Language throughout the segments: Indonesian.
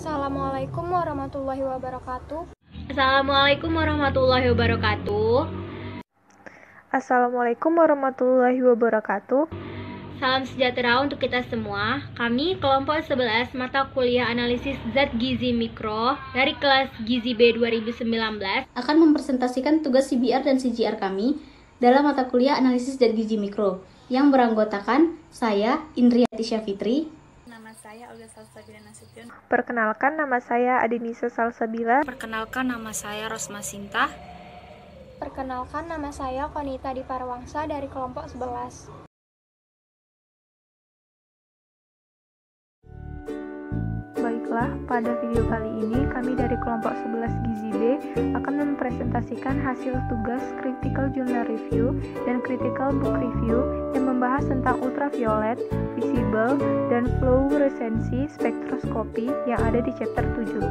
Assalamualaikum warahmatullahi wabarakatuh. Assalamualaikum warahmatullahi wabarakatuh. Assalamualaikum warahmatullahi wabarakatuh. Salam sejahtera untuk kita semua. Kami kelompok 11 mata kuliah analisis zat gizi mikro dari kelas Gizi B 2019 akan mempresentasikan tugas CBR dan CGR kami dalam mata kuliah analisis zat gizi mikro yang beranggotakan saya Indriati Syafitri. Nama saya Olga Salsabila Nasution. Perkenalkan, nama saya Adinisa Salsabila. Perkenalkan, nama saya Rosma Sinta. Perkenalkan, nama saya Konita Diparwangsa dari kelompok 11. Baiklah, pada video kali ini kami dari kelompok 11 Gizi B akan mempresentasikan hasil tugas Critical Journal Review dan Critical Book Review yang membahas tentang ultraviolet, visible, dan fluoresensi spektroskopi yang ada di chapter 7.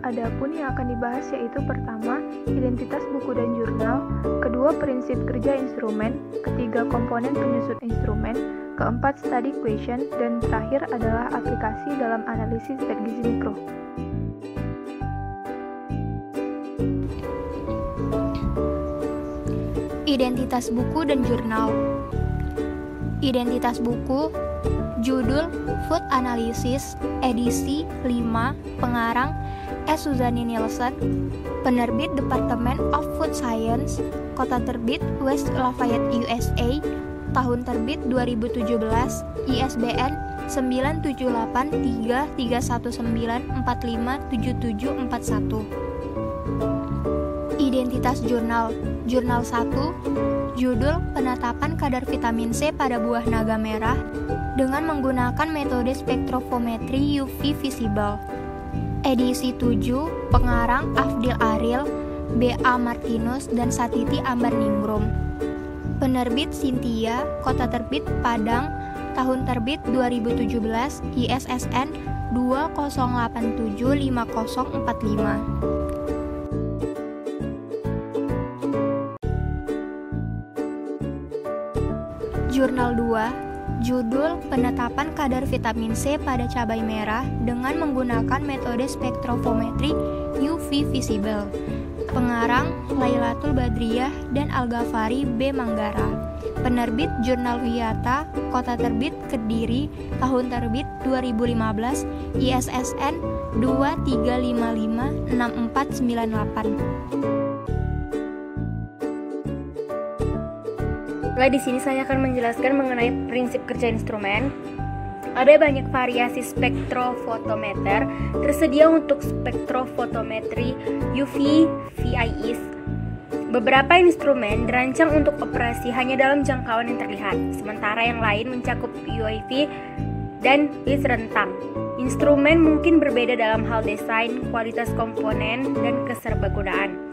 Adapun yang akan dibahas yaitu pertama, identitas buku dan jurnal, kedua, prinsip kerja instrumen, ketiga, komponen penyusun instrumen, keempat, study question, dan terakhir adalah aplikasi dalam analisis zat gizi mikro. Identitas buku dan jurnal. Identitas buku, judul Food Analysis, edisi 5, pengarang S. Suzanne Nielsen, penerbit Department of Food Science, kota terbit West Lafayette, USA, tahun terbit 2017, ISBN 9783319457741. Identitas jurnal. Jurnal 1, judul Penetapan kadar vitamin C pada buah naga merah dengan menggunakan metode spektrofometri UV visible. Edisi 7, pengarang Afdil Aril, B.A. Martinus, dan Satiti Ambar Ningrum. Penerbit Cynthia, kota terbit Padang, tahun terbit 2017, ISSN 20875045. Jurnal 2, judul Penetapan kadar vitamin C pada cabai merah dengan menggunakan metode spektrofometri UV visible. Pengarang Lailatul Badriyah dan Al-Ghafari B. Manggara. Penerbit Jurnal Wiyata, kota terbit Kediri, tahun terbit 2015, ISSN 23556498. Di sini saya akan menjelaskan mengenai prinsip kerja instrumen. Ada banyak variasi spektrofotometer tersedia untuk spektrofotometri UV VIS. Beberapa instrumen dirancang untuk operasi hanya dalam jangkauan yang terlihat, sementara yang lain mencakup UV dan width rentang. Instrumen mungkin berbeda dalam hal desain, kualitas komponen, dan keserbagunaan.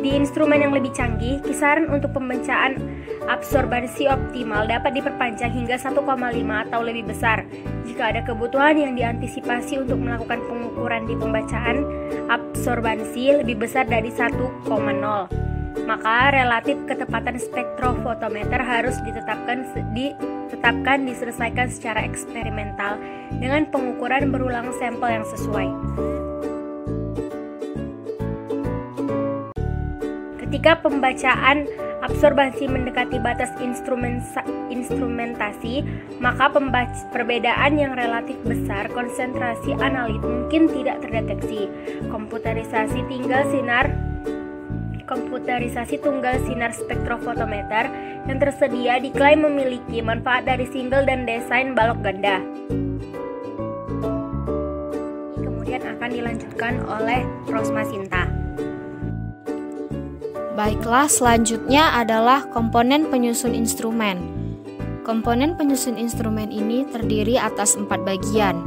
Di instrumen yang lebih canggih, kisaran untuk pembacaan absorbansi optimal dapat diperpanjang hingga 1,5 atau lebih besar. Jika ada kebutuhan yang diantisipasi untuk melakukan pengukuran di pembacaan absorbansi lebih besar dari 1,0, maka relatif ketepatan spektrofotometer harus diselesaikan secara eksperimental dengan pengukuran berulang sampel yang sesuai. Ketika pembacaan absorbansi mendekati batas instrumentasi, maka perbedaan yang relatif besar konsentrasi analit mungkin tidak terdeteksi. Komputerisasi tunggal sinar spektrofotometer yang tersedia diklaim memiliki manfaat dari single dan desain balok ganda. Kemudian akan dilanjutkan oleh Rosma Sinta. Baiklah, selanjutnya adalah komponen penyusun instrumen. Komponen penyusun instrumen ini terdiri atas 4 bagian.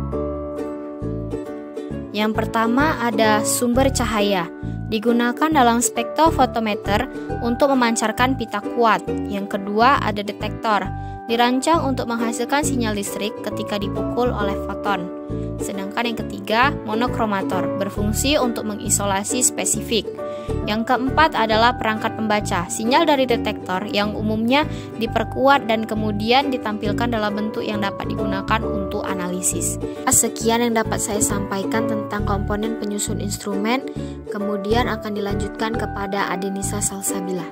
Yang pertama ada sumber cahaya, digunakan dalam spektrofotometer untuk memancarkan pita kuat. Yang kedua ada detektor, dirancang untuk menghasilkan sinyal listrik ketika dipukul oleh foton. Sedangkan yang ketiga, monokromator, berfungsi untuk mengisolasi spesifik. Yang keempat adalah perangkat pembaca, sinyal dari detektor yang umumnya diperkuat dan kemudian ditampilkan dalam bentuk yang dapat digunakan untuk analisis. Sekian yang dapat saya sampaikan tentang komponen penyusun instrumen, kemudian akan dilanjutkan kepada Adenisa Salsabila.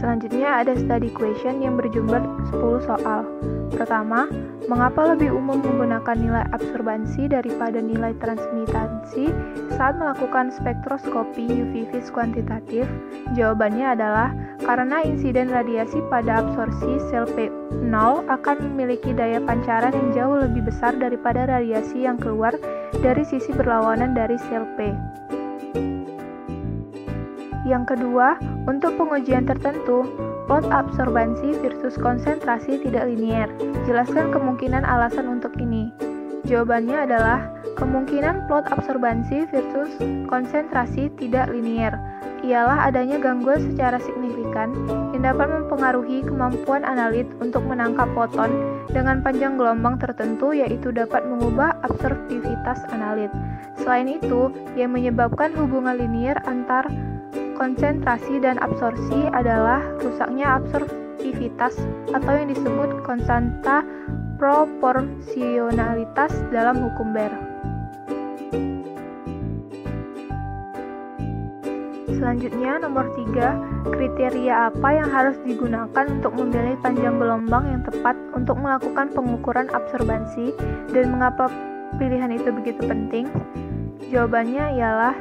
Selanjutnya ada study question yang berjumlah 10 soal. Pertama, mengapa lebih umum menggunakan nilai absorbansi daripada nilai transmitansi saat melakukan spektroskopi UV vis kuantitatif? Jawabannya adalah karena insiden radiasi pada absorpsi sel P0 akan memiliki daya pancaran yang jauh lebih besar daripada radiasi yang keluar dari sisi berlawanan dari sel P. Yang kedua, untuk pengujian tertentu, plot absorbansi versus konsentrasi tidak linear. Jelaskan kemungkinan alasan untuk ini. Jawabannya adalah kemungkinan plot absorbansi versus konsentrasi tidak linear ialah adanya gangguan secara signifikan yang dapat mempengaruhi kemampuan analit untuk menangkap foton dengan panjang gelombang tertentu, yaitu dapat mengubah absorptivitas analit. Selain itu, yang menyebabkan hubungan linear antar konsentrasi dan absorpsi adalah rusaknya absorptivitas atau yang disebut konstanta proporsionalitas dalam hukum Baer. Selanjutnya, nomor 3, kriteria apa yang harus digunakan untuk memilih panjang gelombang yang tepat untuk melakukan pengukuran absorbansi dan mengapa pilihan itu begitu penting? Jawabannya ialah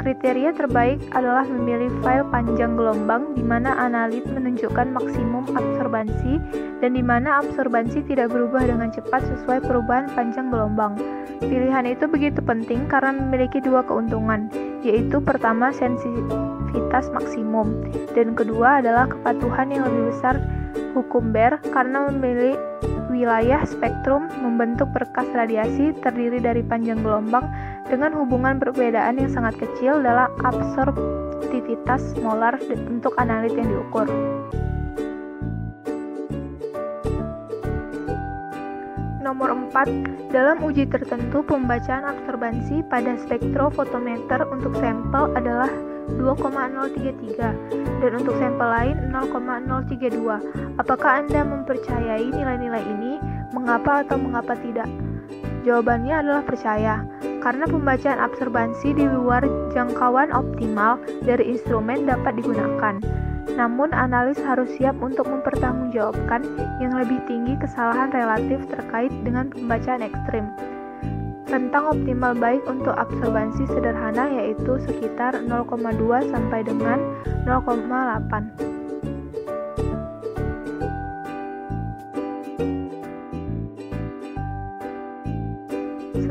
kriteria terbaik adalah memilih file panjang gelombang di mana analit menunjukkan maksimum absorbansi dan di mana absorbansi tidak berubah dengan cepat sesuai perubahan panjang gelombang. Pilihan itu begitu penting karena memiliki dua keuntungan, yaitu pertama sensitivitas maksimum dan kedua adalah kepatuhan yang lebih besar hukum Baer karena memilih wilayah spektrum membentuk berkas radiasi terdiri dari panjang gelombang dengan hubungan perbedaan yang sangat kecil dalam absorptivitas molar untuk analit yang diukur. Nomor 4, dalam uji tertentu pembacaan absorbansi pada spektrofotometer untuk sampel adalah 2,033 dan untuk sampel lain 0,032. Apakah Anda mempercayai nilai-nilai ini? Mengapa atau mengapa tidak? Jawabannya adalah percaya, karena pembacaan absorbansi di luar jangkauan optimal dari instrumen dapat digunakan. Namun, analis harus siap untuk mempertanggungjawabkan yang lebih tinggi kesalahan relatif terkait dengan pembacaan ekstrim. Rentang optimal baik untuk absorbansi sederhana yaitu sekitar 0,2 sampai dengan 0,8.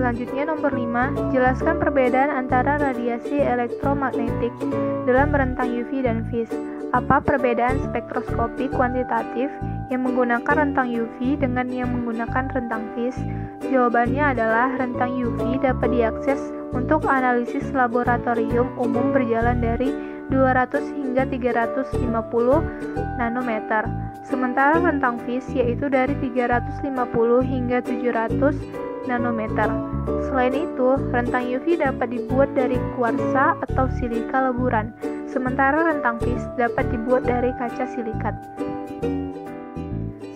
Selanjutnya nomor 5, jelaskan perbedaan antara radiasi elektromagnetik dalam rentang UV dan vis. Apa perbedaan spektroskopi kuantitatif yang menggunakan rentang UV dengan yang menggunakan rentang vis? Jawabannya adalah rentang UV dapat diakses untuk analisis laboratorium umum berjalan dari 200 hingga 350 nanometer. Sementara rentang vis yaitu dari 350 hingga 700 nanometer. Selain itu, rentang UV dapat dibuat dari kuarsa atau silika leburan, sementara rentang vis dapat dibuat dari kaca silikat.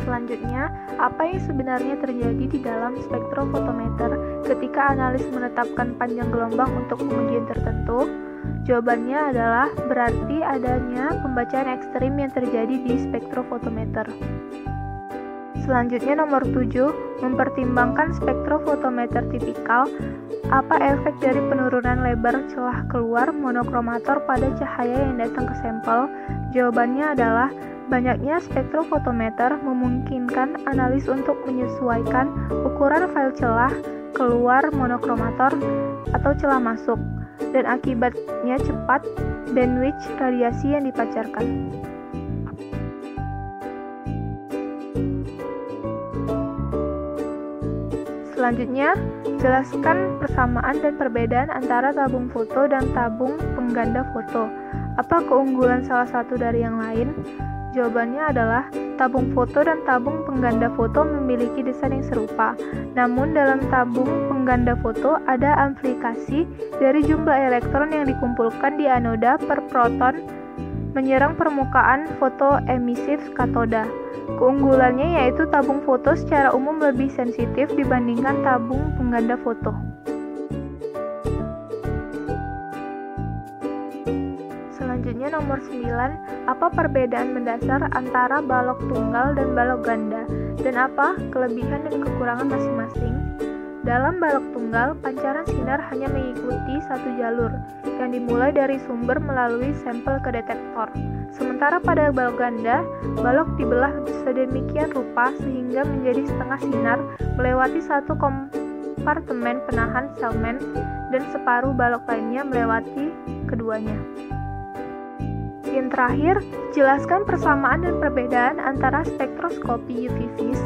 Selanjutnya, apa yang sebenarnya terjadi di dalam spektrofotometer ketika analis menetapkan panjang gelombang untuk pengujian tertentu? Jawabannya adalah berarti adanya pembacaan ekstrim yang terjadi di spektrofotometer. Selanjutnya nomor 7, mempertimbangkan spektrofotometer tipikal. Apa efek dari penurunan lebar celah keluar monokromator pada cahaya yang datang ke sampel? Jawabannya adalah banyaknya spektrofotometer memungkinkan analis untuk menyesuaikan ukuran file celah keluar monokromator atau celah masuk, dan akibatnya cepat bandwidth radiasi yang dipancarkan. Selanjutnya, jelaskan persamaan dan perbedaan antara tabung foto dan tabung pengganda foto. Apa keunggulan salah satu dari yang lain? Jawabannya adalah tabung foto dan tabung pengganda foto memiliki desain yang serupa. Namun dalam tabung pengganda foto ada amplifikasi dari jumlah elektron yang dikumpulkan di anoda per proton menyerang permukaan fotoemisif katoda. Keunggulannya yaitu tabung foto secara umum lebih sensitif dibandingkan tabung pengganda foto. Selanjutnya nomor 9, apa perbedaan mendasar antara balok tunggal dan balok ganda, dan apa kelebihan dan kekurangan masing-masing? Dalam balok tunggal, pancaran sinar hanya mengikuti satu jalur, yang dimulai dari sumber melalui sampel ke detektor. Sementara pada balok ganda, balok dibelah sedemikian rupa sehingga menjadi setengah sinar melewati satu kompartemen penahan selmen dan separuh balok lainnya melewati keduanya. Yang terakhir, jelaskan persamaan dan perbedaan antara spektroskopi UV-Vis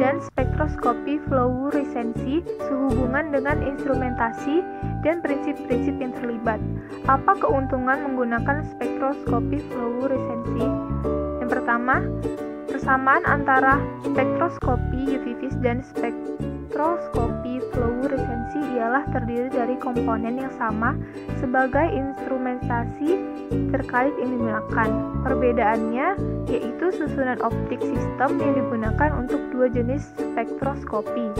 dan spektroskopi fluoresensi sehubungan dengan instrumentasi dan prinsip-prinsip yang terlibat. Apa keuntungan menggunakan spektroskopi fluoresensi? Yang pertama, persamaan antara spektroskopi UV-Vis dan spektroskopi fluoresensi ialah terdiri dari komponen yang sama sebagai instrumentasi terkait yang digunakan. Perbedaannya yaitu susunan optik sistem yang digunakan untuk dua jenis spektroskopi.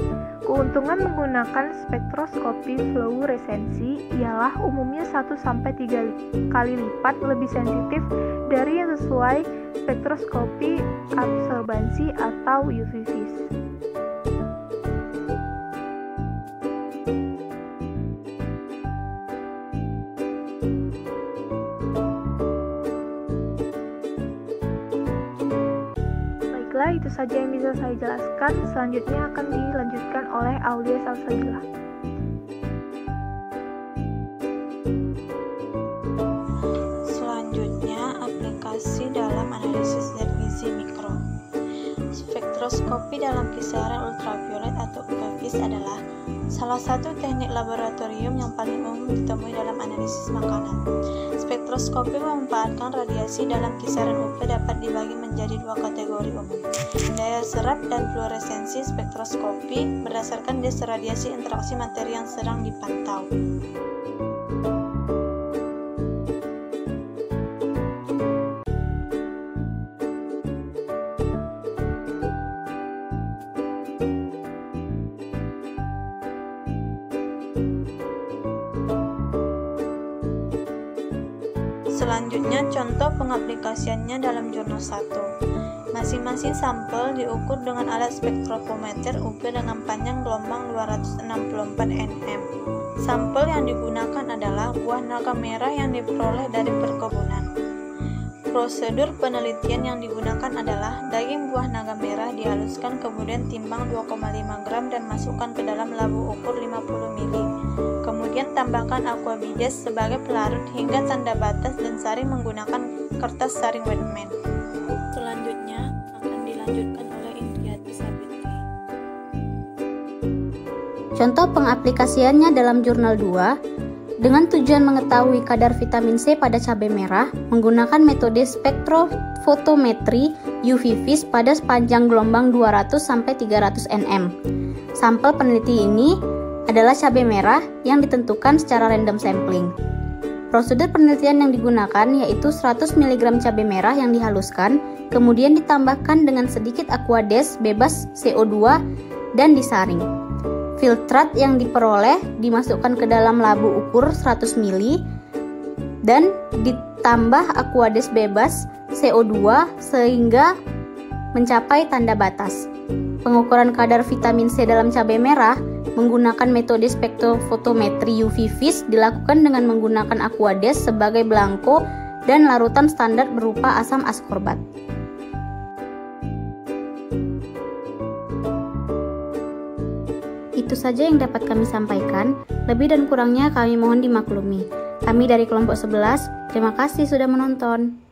Keuntungan menggunakan spektroskopi fluoresensi ialah umumnya 1-3 kali lipat lebih sensitif dari yang sesuai spektroskopi absorbansi atau UV-Vis. Itu saja yang bisa saya jelaskan. Selanjutnya akan dilanjutkan oleh Aulia Salsabila. Selanjutnya, aplikasi dalam analisis zat gizi mikro. Spektroskopi dalam kisaran ultraviolet atau UV-Vis adalah salah satu teknik laboratorium yang paling umum ditemui dalam analisis makanan. Spektroskopi memanfaatkan radiasi dalam kisaran UV dapat dibagi menjadi dua kategori umum, daya serap dan fluoresensi spektroskopi berdasarkan desa radiasi interaksi materi yang sedang dipantau. Selanjutnya, contoh pengaplikasiannya dalam jurnal 1. Masing-masing sampel diukur dengan alat spektrofometer UV dengan panjang gelombang 264 nm. Sampel yang digunakan adalah buah naga merah yang diperoleh dari perkebunan. Prosedur penelitian yang digunakan adalah daging buah naga merah dihaluskan kemudian timbang 2,5 gram dan masukkan ke dalam labu ukur 50 ml. Kemudian tambahkan aquabides sebagai pelarut hingga tanda batas dan saring menggunakan kertas saring wetman. Selanjutnya akan dilanjutkan oleh Indriyatisha Fitri. Contoh pengaplikasiannya dalam jurnal 2 dengan tujuan mengetahui kadar vitamin C pada cabai merah menggunakan metode spektrofotometri UV-Vis pada sepanjang gelombang 200-300 nm. Sampel peneliti ini adalah cabai merah yang ditentukan secara random sampling. Prosedur penelitian yang digunakan yaitu 100 mg cabai merah yang dihaluskan, kemudian ditambahkan dengan sedikit aquades bebas CO2 dan disaring. Filtrat yang diperoleh dimasukkan ke dalam labu ukur 100 ml dan ditambah aquades bebas CO2 sehingga mencapai tanda batas. Pengukuran kadar vitamin C dalam cabai merah menggunakan metode spektrofotometri UV-Vis dilakukan dengan menggunakan aquades sebagai belangko dan larutan standar berupa asam askorbat. Itu saja yang dapat kami sampaikan, lebih dan kurangnya kami mohon dimaklumi. Kami dari kelompok 11, terima kasih sudah menonton.